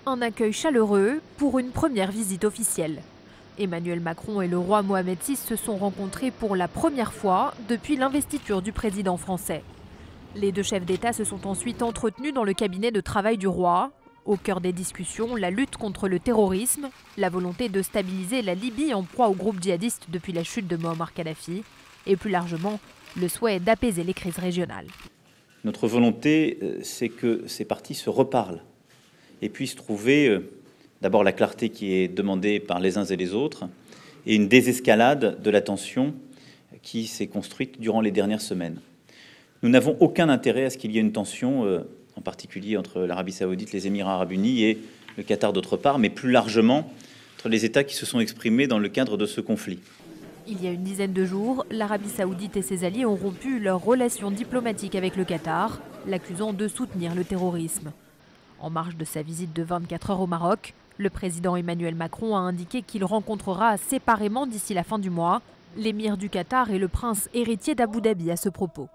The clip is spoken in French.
Un accueil chaleureux pour une première visite officielle. Emmanuel Macron et le roi Mohamed VI se sont rencontrés pour la première fois depuis l'investiture du président français. Les deux chefs d'État se sont ensuite entretenus dans le cabinet de travail du roi. Au cœur des discussions, la lutte contre le terrorisme, la volonté de stabiliser la Libye en proie aux groupes djihadistes depuis la chute de Moammar Kadhafi, et plus largement, le souhait d'apaiser les crises régionales. Notre volonté, c'est que ces partis se reparlent et puissent trouver d'abord la clarté qui est demandée par les uns et les autres et une désescalade de la tension qui s'est construite durant les dernières semaines. Nous n'avons aucun intérêt à ce qu'il y ait une tension, en particulier entre l'Arabie Saoudite, les Émirats Arabes Unis et le Qatar d'autre part, mais plus largement entre les États qui se sont exprimés dans le cadre de ce conflit. Il y a une dizaine de jours, l'Arabie Saoudite et ses alliés ont rompu leurs relations diplomatiques avec le Qatar, l'accusant de soutenir le terrorisme. En marge de sa visite de 24 heures au Maroc, le président Emmanuel Macron a indiqué qu'il rencontrera séparément d'ici la fin du mois l'émir du Qatar et le prince héritier d'Abu Dhabi à ce propos.